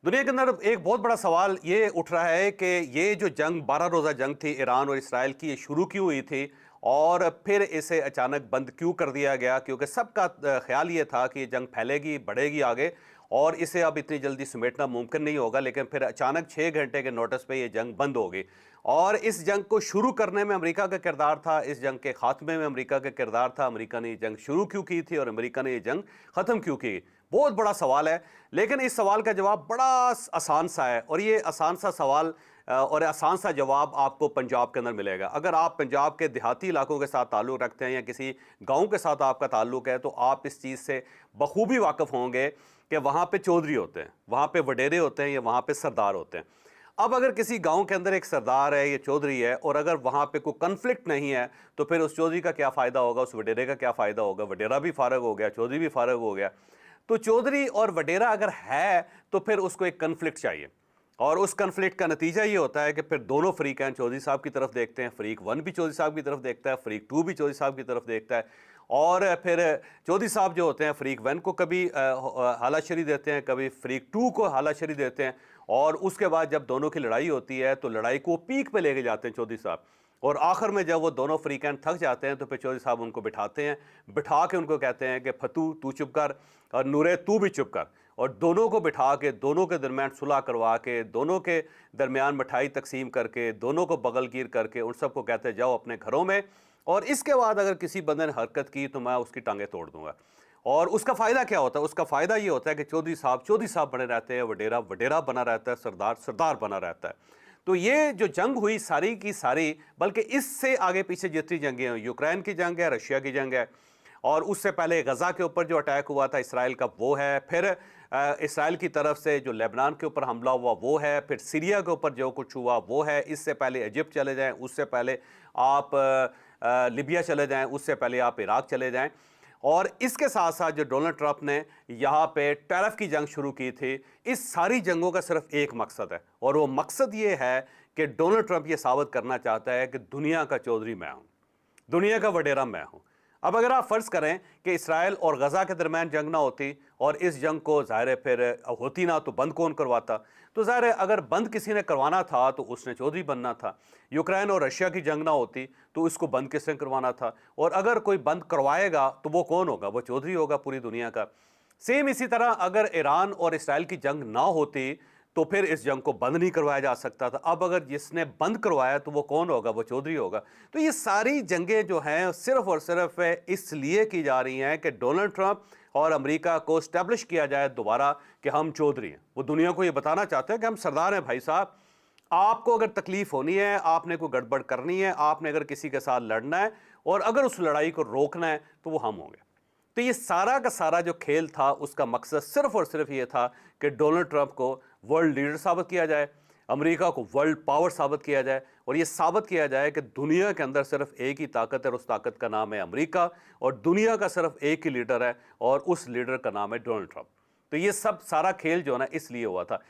दुनिया के अंदर एक बहुत बड़ा सवाल ये उठ रहा है कि ये जो जंग 12 रोज़ा जंग थी ईरान और इसराइल की, ये शुरू क्यों हुई थी और फिर इसे अचानक बंद क्यों कर दिया गया। क्योंकि सबका ख्याल ये था कि ये जंग फैलेगी, बढ़ेगी आगे और इसे अब इतनी जल्दी समेटना मुमकिन नहीं होगा। लेकिन फिर अचानक 6 घंटे के नोटिस पे ये जंग बंद हो गई और इस जंग को शुरू करने में अमेरिका का किरदार था, इस जंग के खात्मे में अमेरिका का किरदार था। अमेरिका ने ये जंग शुरू क्यों की थी और अमेरिका ने ये जंग ख़त्म क्यों की। बहुत बड़ा सवाल है, लेकिन इस सवाल का जवाब बड़ा आसान सा है और ये आसान सा सवाल और आसान सा जवाब आपको पंजाब के अंदर मिलेगा। अगर आप पंजाब के देहाती इलाकों के साथ ताल्लुक़ रखते हैं या किसी गांव के साथ आपका ताल्लुक़ है, तो आप इस चीज़ से बखूबी वाकिफ़ होंगे कि वहाँ पे चौधरी होते हैं, वहाँ पे वडेरे होते हैं या वहाँ पे सरदार होते हैं। अब अगर किसी गांव के अंदर एक सरदार है या चौधरी है और अगर वहाँ पे कोई कन्फ्लिक्ट नहीं है, तो फिर उस चौधरी का क्या फ़ायदा होगा, उस वडेरे का क्या फ़ायदा होगा। वडेरा भी फ़ारग हो गया, चौधरी भी फ़ारग हो गया। तो चौधरी और वडेरा अगर है तो फिर उसको एक कन्फ्लिक्ट चाहिए और उस कन्फ्लिक्ट का नतीजा ये होता है कि फिर दोनों फरीक हैं, चौधरी साहब की तरफ देखते हैं, फरीक वन भी चौधरी साहब की तरफ देखता है, फरीक टू भी चौधरी साहब की तरफ देखता है। और फिर चौधरी साहब जो होते हैं फरीक वन को कभी हालाशरी देते हैं, कभी फरीक टू को हालाशरी देते हैं और उसके बाद जब दोनों की लड़ाई होती है तो लड़ाई को पीक पे लेके जाते हैं चौधरी साहब। और आखिर में जब वो दोनों फ्रीकैन थक जाते हैं तो फिर चौधरी साहब उनको बिठाते हैं, बिठा के उनको कहते हैं कि फतू तू चुप कर और नूरे तू भी चुप कर। और दोनों को बिठा के दोनों के दरमियान सुलह करवा के, दोनों के दरमियान मिठाई तकसीम करके, दोनों को बगलगीर करके उन सबको कहते हैं जाओ अपने घरों में, और इसके बाद अगर किसी बंदे ने हरकत की तो मैं उसकी टांगें तोड़ दूंगा। और उसका फ़ायदा क्या होता है? उसका फ़ायदा ये होता है कि चौधरी साहब बने रहते हैं, वडेरा वडेरा बना रहता है, सरदार सरदार बना रहता है। तो ये जो जंग हुई सारी की सारी, बल्कि इससे आगे पीछे जितनी जंगें हैं, यूक्रेन की जंग है, रशिया की जंग है, और उससे पहले गज़ा के ऊपर जो अटैक हुआ था इसराइल का वो है, फिर इसराइल की तरफ से जो लेबनान के ऊपर हमला हुआ वो है, फिर सीरिया के ऊपर जो कुछ हुआ वो है, इससे पहले इजिप्ट चले जाएं, उससे पहले आप लिबिया चले जाएं, उससे पहले आप इराक चले जाएं। और इसके साथ साथ जो डोनाल्ड ट्रंप ने यहाँ पे टैरिफ की जंग शुरू की थी, इस सारी जंगों का सिर्फ एक मकसद है और वो मकसद ये है कि डोनाल्ड ट्रंप ये साबित करना चाहता है कि दुनिया का चौधरी मैं हूँ, दुनिया का वडेरा मैं हूँ। अब अगर आप फ़र्ज़ करें कि इसराइल और गज़ा के दरमियान जंग ना होती और इस जंग को ज़ाहिर है फिर होती ना, तो बंद कौन करवाता? तो ज़ाहिर है अगर बंद किसी ने करवाना था तो उसने चौधरी बनना था। यूक्रेन और रशिया की जंग ना होती तो इसको बंद किसने करवाना था? और अगर कोई बंद करवाएगा तो वो कौन होगा? वो चौधरी होगा पूरी दुनिया का। सेम इसी तरह अगर ईरान और इसराइल की जंग ना होती तो फिर इस जंग को बंद नहीं करवाया जा सकता था। अब अगर जिसने बंद करवाया तो वो कौन होगा? वो चौधरी होगा। तो ये सारी जंगें जो हैं सिर्फ और सिर्फ इसलिए की जा रही हैं कि डोनाल्ड ट्रंप और अमेरिका को स्टैब्लिश किया जाए दोबारा कि हम चौधरी हैं। वो दुनिया को ये बताना चाहते हैं कि हम सरदार हैं भाई साहब। आपको अगर तकलीफ होनी है, आपने कोई गड़बड़ करनी है, आपने अगर किसी के साथ लड़ना है और अगर उस लड़ाई को रोकना है तो वो हम होंगे। तो ये सारा का सारा जो खेल था उसका मकसद सिर्फ और सिर्फ ये था कि डोनाल्ड ट्रंप को वर्ल्ड लीडर साबित किया जाए, अमेरिका को वर्ल्ड पावर साबित किया जाए और ये साबित किया जाए कि दुनिया के अंदर सिर्फ एक ही ताकत है और उस ताकत का नाम है अमेरिका, और दुनिया का सिर्फ एक ही लीडर है और उस लीडर का नाम है डोनाल्ड ट्रंप। तो ये सब सारा खेल जो है ना इसलिए हुआ था।